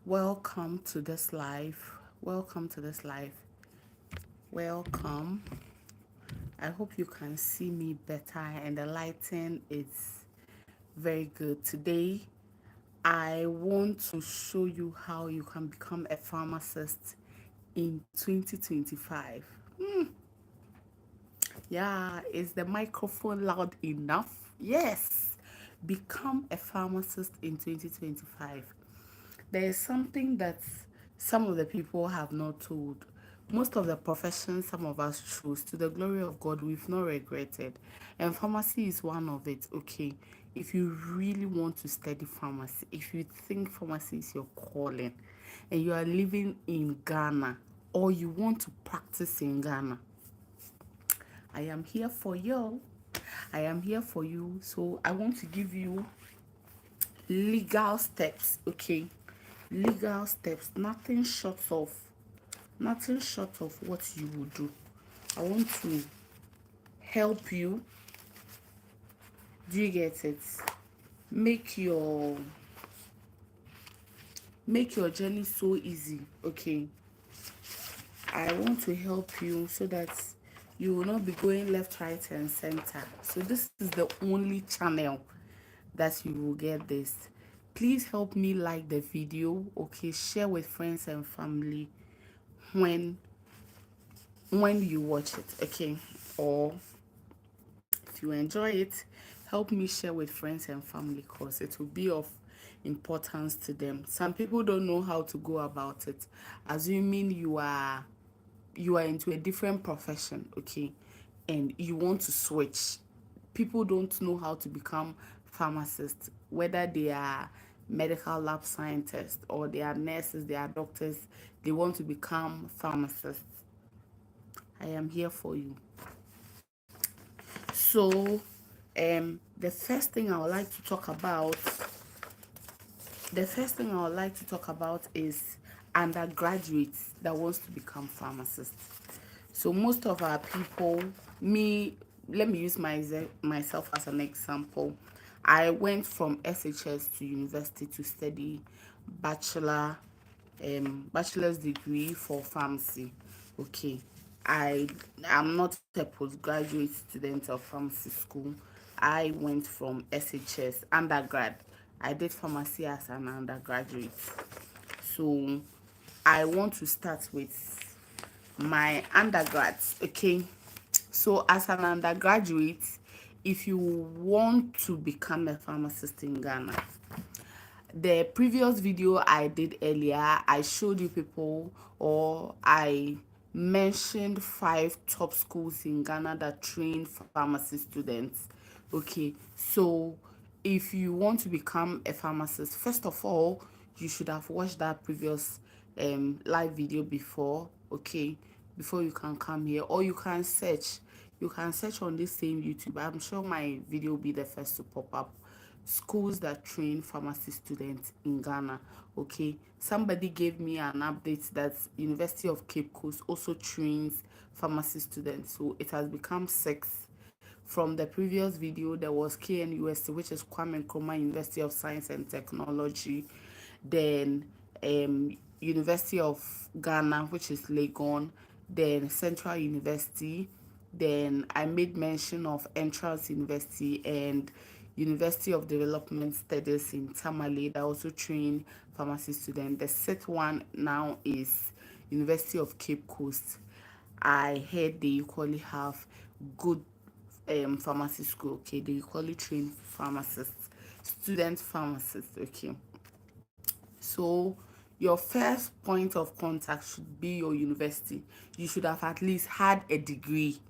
Welcome to this life. Welcome to this life. Welcome. I hope you can see me better and the lighting is very good. Today, I want to show you how you can become a pharmacist in 2025. Yeah, is the microphone loud enough? Yes. Become a pharmacist in 2025. There is something that some of the people have not told. Most of the professions some of us choose, to the glory of God, we've not regretted. And pharmacy is one of it, okay? If you really want to study pharmacy, if you think pharmacy is your calling, and you are living in Ghana, or you want to practice in Ghana, I am here for you. I am here for you. So I want to give you legal steps, okay? Legal steps, nothing short of what you will do. I want to help you. Do you get it? Make your make your journey so easy, okay? I want to help you so that you will not be going left, right, and center. So this is the only channel that you will get this. Please help me like the video, okay? Share with friends and family when you watch it, okay? Or if you enjoy it, help me share with friends and family because it will be of importance to them. Some people don't know how to go about it, assuming you are into a different profession, okay, and you want to switch. People don't know how to become pharmacists, whether they are medical lab scientists or they are nurses, they are doctors, they want to become pharmacists. I am here for you. So, the first thing I would like to talk about, is undergraduates that wants to become pharmacists. So most of our people, me, let me use myself as an example. I went from SHS to university to study bachelor, bachelor's degree for pharmacy. Okay, I am not a postgraduate student of pharmacy school. I went from SHS undergrad. I did pharmacy as an undergraduate. So I want to start with my undergrads, okay? So as an undergraduate, if you want to become a pharmacist in Ghana, the previous video I did earlier, I showed you people, or I mentioned 5 top schools in Ghana that train pharmacy students. Okay, so if you want to become a pharmacist, first of all, you should have watched that previous live video before, okay, before you can come here, or you can search on this same YouTube. I'm sure my video will be the first to pop up. Schools that train pharmacy students in Ghana. Okay, somebody gave me an update that University of Cape Coast also trains pharmacy students, so it has become 6. From the previous video, there was KNUST, which is Kwame Nkrumah University of Science and Technology, then University of Ghana, which is Legon, then Central University, then I made mention of Entrance University and University of Development Studies in Tamale that also train pharmacy students. The 6th one now is University of Cape Coast. I heard they equally have good pharmacy school, okay? They equally train pharmacists, student pharmacists, okay? So your first point of contact should be your university. You should have at least had a degree,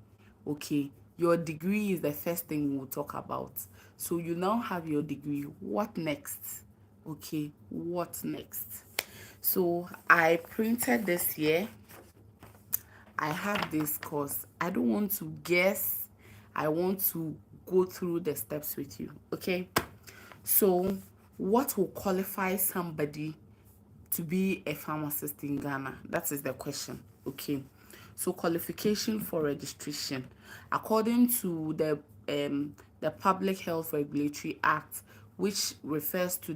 okay? Your degree is the first thing we'll talk about. So you now have your degree. What next? Okay, what next? So I printed this here. I have this course. I don't want to guess. I want to go through the steps with you, okay? So what will qualify somebody to be a pharmacist in Ghana? That is the question. Okay. So qualification for registration, according to the Public Health Regulatory Act, which refers to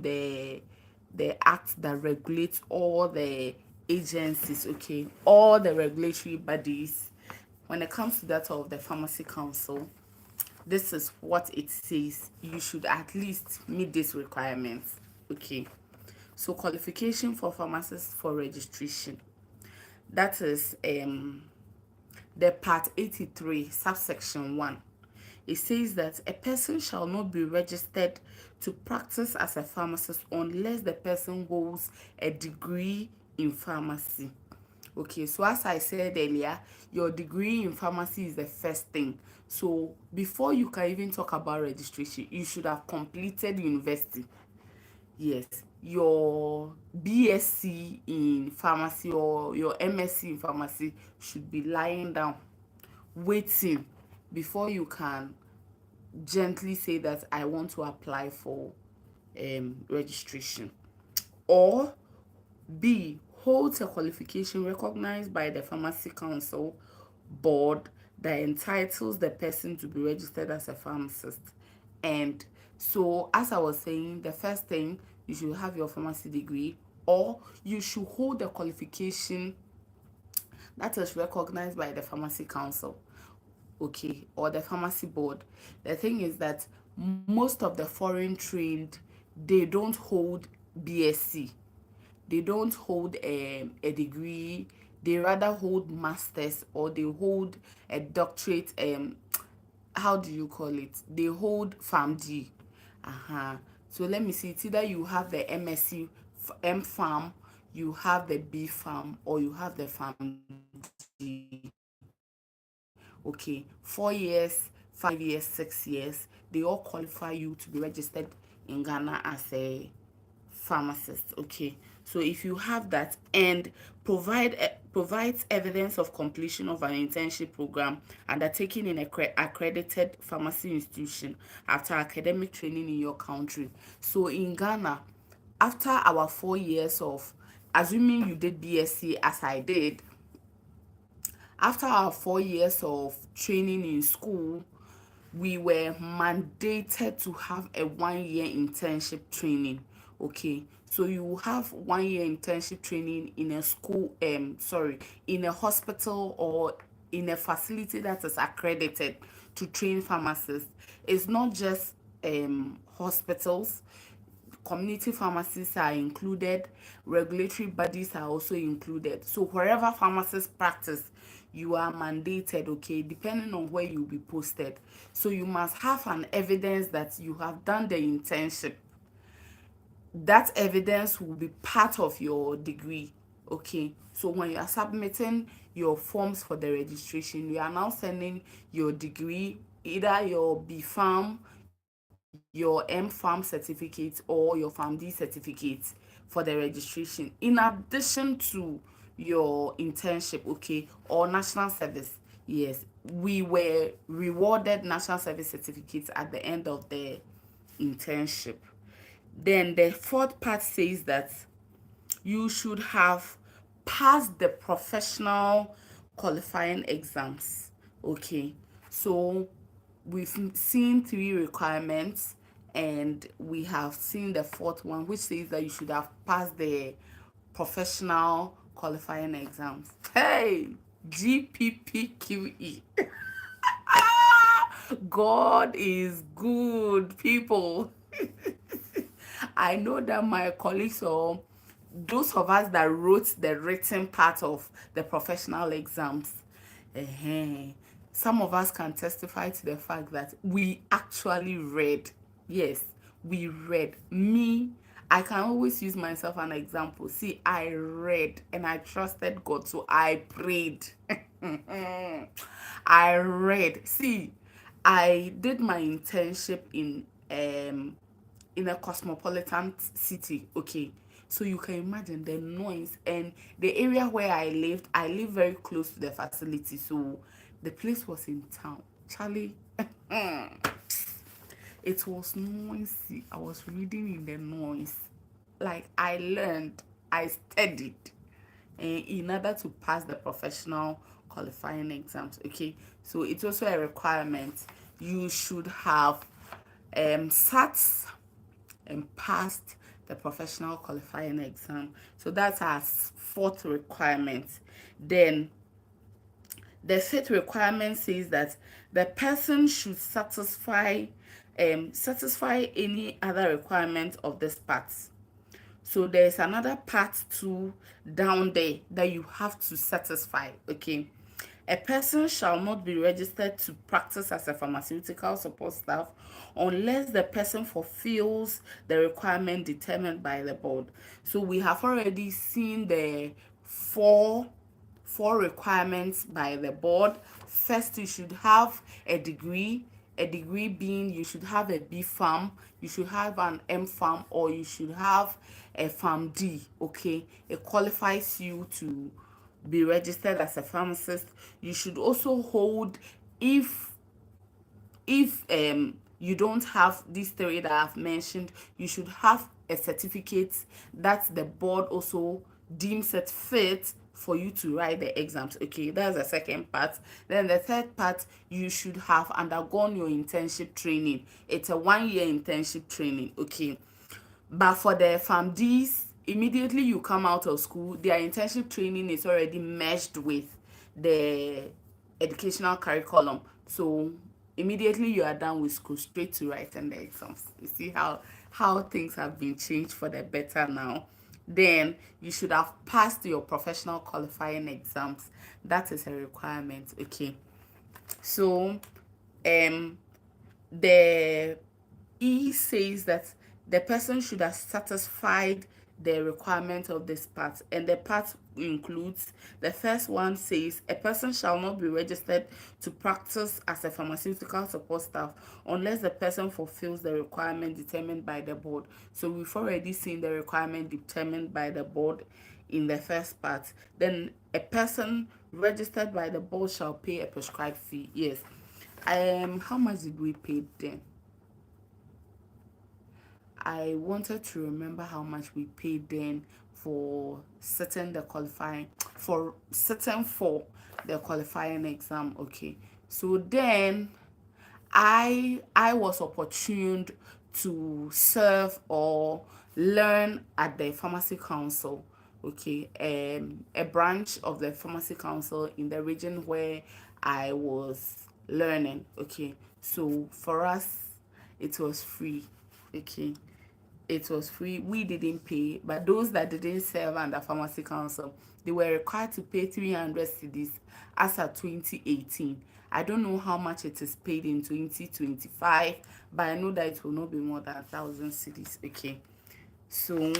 the act that regulates all the agencies, okay, all the regulatory bodies. When it comes to that of the Pharmacy Council, this is what it says. You should at least meet these requirements, okay. So qualification for pharmacists for registration, that is the part 83 subsection 1. It says that a person shall not be registered to practice as a pharmacist unless the person holds a degree in pharmacy. Okay, so as I said earlier, your degree in pharmacy is the first thing. So before you can even talk about registration, you should have completed university. Yes, your BSc in pharmacy or your MSc in pharmacy should be lying down, waiting before you can gently say that I want to apply for registration. Or B, holds a qualification recognized by the Pharmacy Council board that entitles the person to be registered as a pharmacist. And so, as I was saying, the first thing, you should have your pharmacy degree, or you should hold a qualification that is recognized by the Pharmacy Council, okay, or the pharmacy board. The thing is that most of the foreign trained, they don't hold BSc, they don't hold a degree, they rather hold masters, or they hold a doctorate, how do you call it, they hold PharmD. So let me see, it's either you have the MSc M Pharm, you have the B Pharm, or you have the PharmD. Okay, 4 years, 5 years, 6 years, they all qualify you to be registered in Ghana as a pharmacist. Okay, so if you have that and provides evidence of completion of an internship program undertaken in a accredited pharmacy institution after academic training in your country. So in Ghana, after our 4 years of, assuming you did BSc as I did, after our 4 years of training in school, we were mandated to have a 1 year internship training. Okay, so you have 1 year internship training in a school, in a hospital or in a facility that is accredited to train pharmacists. It's not just hospitals, community pharmacies are included, regulatory bodies are also included. So wherever pharmacists practice, you are mandated, okay, depending on where you'll be posted. So you must have an evidence that you have done the internship. That evidence will be part of your degree. Okay, so when you are submitting your forms for the registration, you are now sending your degree, either your BPharm, your MPharm certificate, or your PharmD certificate for the registration, in addition to your internship, okay, or national service. Yes, we were rewarded national service certificates at the end of the internship. Then the fourth part says that you should have passed the professional qualifying exams. Okay, so we've seen three requirements, and we have seen the fourth one, which says that you should have passed the professional qualifying exams. Hey, GPPQE. God is good, people. I know that my colleagues, or those of us that wrote the written part of the professional exams, uh some of us can testify to the fact that we actually read. Yes, we read. Me, I can always use myself an example. See, I read and I trusted God, so I prayed. I read. See, I did my internship in a cosmopolitan city. Okay, so you can imagine the noise, and the area where I lived very close to the facility, so the place was in town. Charlie, it was noisy. I was reading in the noise. Like, I learned, I studied, in order to pass the professional qualifying exams. Okay, so it's also a requirement. You should have sat and passed the professional qualifying exam. So that's our fourth requirement. Then the fifth requirement says that the person should satisfy any other requirement of this part. So there's another part two down there that you have to satisfy. Okay. A person shall not be registered to practice as a pharmaceutical support staff unless the person fulfills the requirement determined by the board. So we have already seen the four requirements by the board. First, you should have a degree. A degree being you should have a B Pharm, you should have an M Pharm, or you should have a Pharm D. Okay, it qualifies you to be registered as a pharmacist. You should also hold, if you don't have these three that I've mentioned, you should have a certificate that the board also deems it fit for you to write the exams. Okay, that's the second part. Then the third part, you should have undergone your internship training. It's a 1 year internship training. Okay, but for the PharmDs, immediately you come out of school, their internship training is already meshed with the educational curriculum. So immediately you are done with school, straight to writing the exams. You see how things have been changed for the better now. Then you should have passed your professional qualifying exams. That is a requirement. Okay. So um the E says that the person should have satisfied the requirement of this part, and the part includes, the first one says a person shall not be registered to practice as a pharmaceutical support staff unless the person fulfills the requirement determined by the board. So we've already seen the requirement determined by the board in the first part. Then a person registered by the board shall pay a prescribed fee. Yes. How much did we pay then? I wanted to remember how much we paid then for sitting the qualifying for the qualifying exam. Okay, so then I was opportuned to serve or learn at the pharmacy council. Okay, a branch of the pharmacy council in the region where I was learning. Okay, so for us it was free. Okay, it was free. We didn't pay, but those that didn't serve under pharmacy council, they were required to pay 300 cedis as at 2018. I don't know how much it is paid in 2025, but I know that it will not be more than 1,000 cedis. Okay, so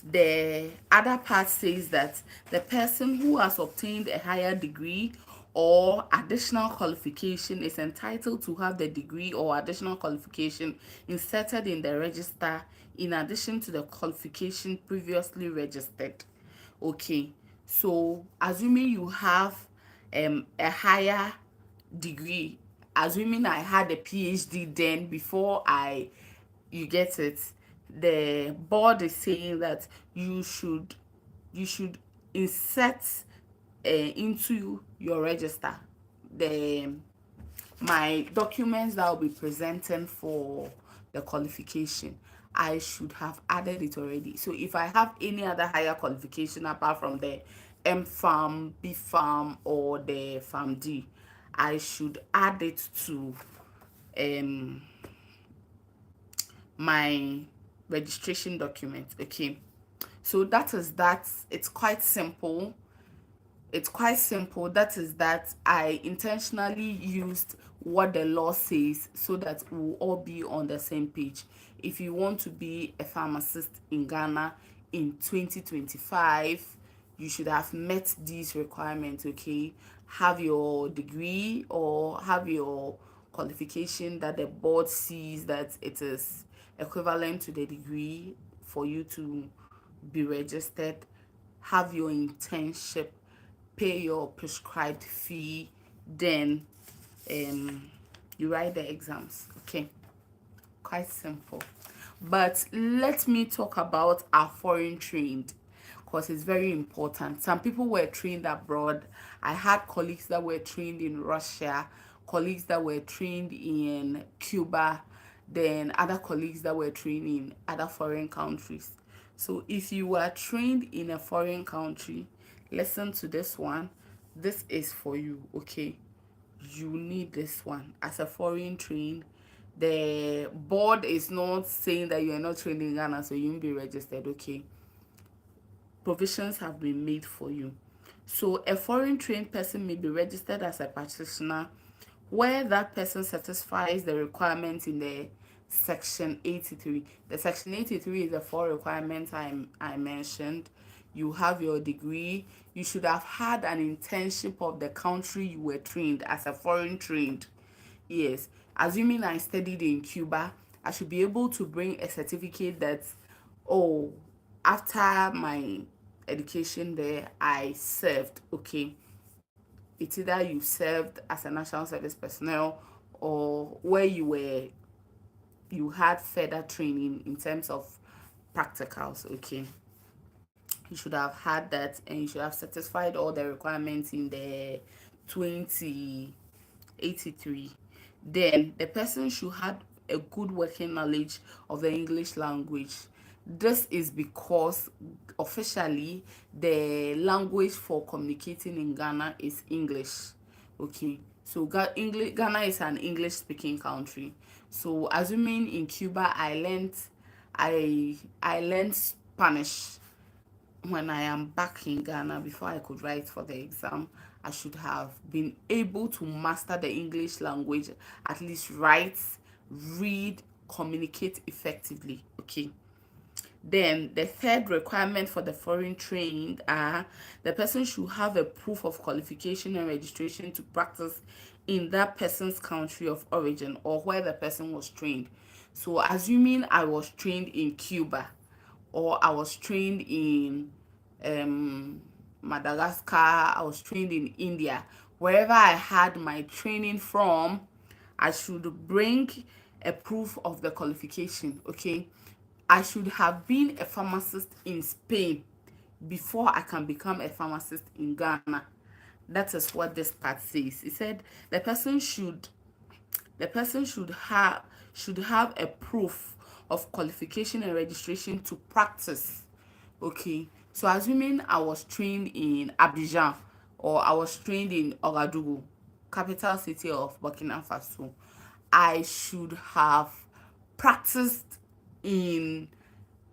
the other part says that the person who has obtained a higher degree or additional qualification is entitled to have the degree or additional qualification inserted in the register in addition to the qualification previously registered. Okay, so assuming you have a higher degree, assuming I had a PhD then before you get it, the board is saying that you should insert into your register the my documents that I'll be presenting for the qualification. I should have added it already. So if I have any other higher qualification apart from the M Pharm, B Pharm, or the Pharm D, I should add it to um my registration document. Okay, so that is that. It's quite simple. That is that I intentionally used what the law says so that we'll all be on the same page. If you want to be a pharmacist in Ghana in 2025, you should have met these requirements. Okay, have your degree or have your qualification that the board sees that it is equivalent to the degree for you to be registered, have your internship, pay your prescribed fee, then you write the exams. Okay, quite simple. But let me talk about our foreign trained, because it's very important. Some people were trained abroad. I had colleagues that were trained in Russia, colleagues that were trained in Cuba, than other colleagues that were trained in other foreign countries. So if you were trained in a foreign country, listen to this one. This is for you, okay? You need this one. As a foreign trained, the board is not saying that you are not trained in Ghana, so you won't be registered, okay? Provisions have been made for you. So a foreign trained person may be registered as a practitioner where that person satisfies the requirements in the section 83. The section 83 is the four requirements I mentioned. You have your degree. You should have had an internship of the country you were trained as a foreign trained. Yes, assuming I studied in Cuba, I should be able to bring a certificate that, oh, after my education there, I served. Okay, it's either you served as a national service personnel or where you had further training in terms of practicals. Okay, you should have had that and you should have satisfied all the requirements in the 2083. Then the person should have a good working knowledge of the English language. This is because officially the language for communicating in Ghana is English. Okay, so Ghana is an English speaking country. So assuming in Cuba I learned Spanish when I am back in Ghana. Before I could write for the exam, I should have been able to master the English language, at least write, read, communicate effectively. Okay. Then the third requirement for the foreign trained are the person should have a proof of qualification and registration to practice in that person's country of origin or where the person was trained. So assuming I was trained in Cuba or I was trained in Madagascar, I was trained in India, wherever I had my training from, I should bring a proof of the qualification. Okay, I should have been a pharmacist in Spain before I can become a pharmacist in Ghana. That is what this part says. It said the person should have a proof of qualification and registration to practice. Okay, so assuming I was trained in Abidjan or I was trained in Ouagadougou, capital city of Burkina Faso, I should have practiced in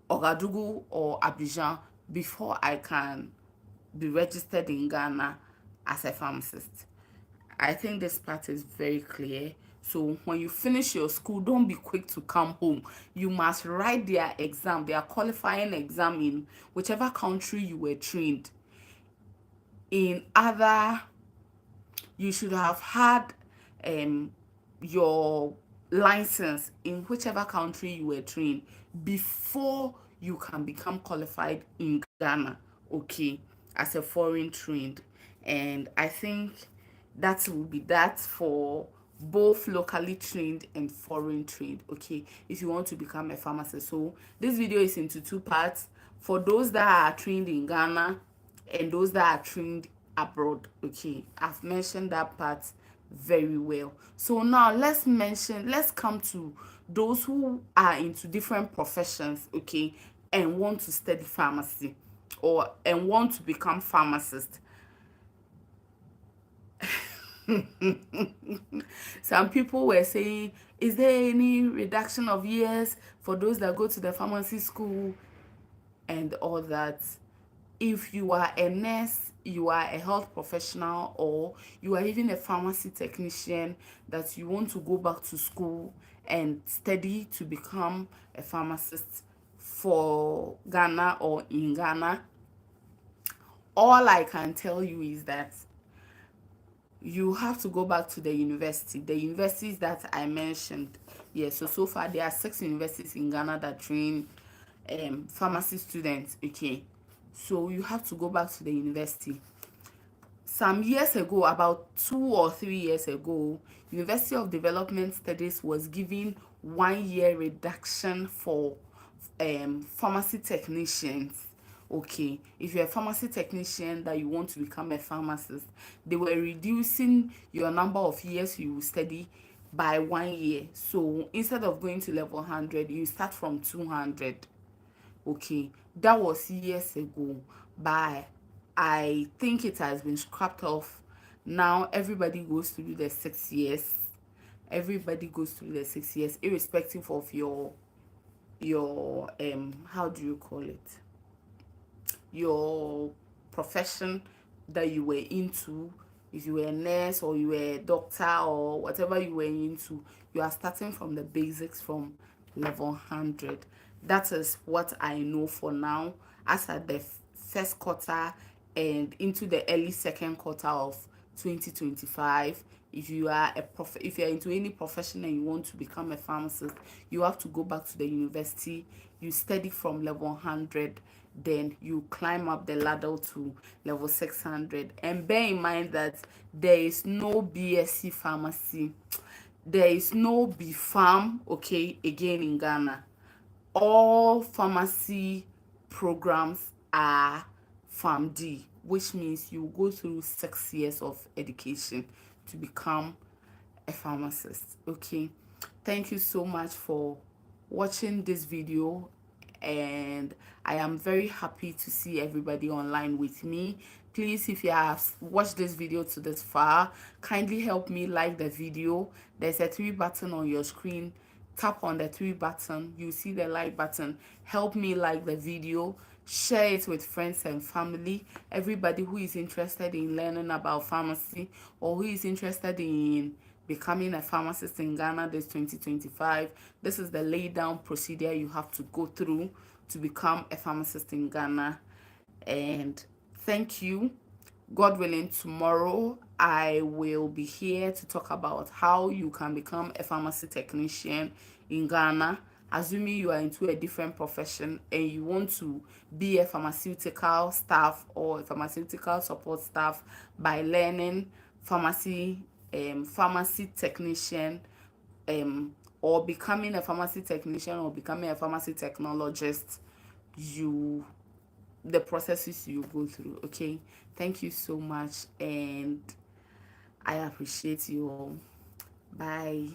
Ouagadougou or Abidjan before I can be registered in Ghana as a pharmacist. I think this part is very clear. So when you finish your school, don't be quick to come home. You must write their exam, their qualifying exam in whichever country you were trained. In other, you should have had your license in whichever country you were trained before you can become qualified in Ghana, okay, as a foreign trained. And I think that will be that for both locally trained and foreign trained, okay, if you want to become a pharmacist. So this video is into two parts for those that are trained in Ghana and those that are trained abroad. Okay, I've mentioned that part very well. So now let's come to those who are into different professions, okay, and want to study pharmacy or and want to become pharmacist. Some people were saying, is there any reduction of years for those that go to the pharmacy school and all that? If you are a nurse, you are a health professional, or you are even a pharmacy technician that you want to go back to school and study to become a pharmacist for Ghana or in Ghana, all I can tell you is that you have to go back to the universities that I mentioned. Yes, so far there are 6 universities in Ghana that train pharmacy students. Okay, so you have to go back to the university. Some years ago, about 2 or 3 years ago, University of Development Studies was giving 1 year reduction for pharmacy technicians. Okay, if you're a pharmacy technician that you want to become a pharmacist, they were reducing your number of years you will study by 1 year. So instead of going to level 100, you start from 200. Okay, that was years ago, but I think it has been scrapped off. Now everybody goes through the 6 years. Everybody goes through the 6 years, irrespective of your how do you call it, your profession that you were into. If you were a nurse or you were a doctor or whatever you were into, you are starting from the basics from level 100. That is what I know for now. As at the first quarter and into the early second quarter of 2025, if you are if you are into any profession and you want to become a pharmacist, you have to go back to the university. You study from level 100, then you climb up the ladder to level 600. And bear in mind that there is no BSc pharmacy, there is no B Pharm, okay, again in Ghana. All pharmacy programs are PharmD, which means you go through 6 years of education to become a pharmacist. Okay, thank you so much for watching this video, and I am very happy to see everybody online with me. Please, if you have watched this video to this far, kindly help me like the video. There's a 3 button on your screen. Tap on the 3 button, you see the like button. Help me like the video, share it with friends and family, everybody who is interested in learning about pharmacy or who is interested in becoming a pharmacist in Ghana this 2025. This is the lay down procedure you have to go through to become a pharmacist in Ghana. And thank you. God willing, tomorrow I will be here to talk about how you can become a pharmacy technician in Ghana. Assuming you are into a different profession and you want to be a pharmaceutical staff or a pharmaceutical support staff by learning pharmacy technician, or becoming a pharmacy technician or becoming a pharmacy technologist, you the processes you go through. Okay, thank you so much, and I appreciate you all. Bye.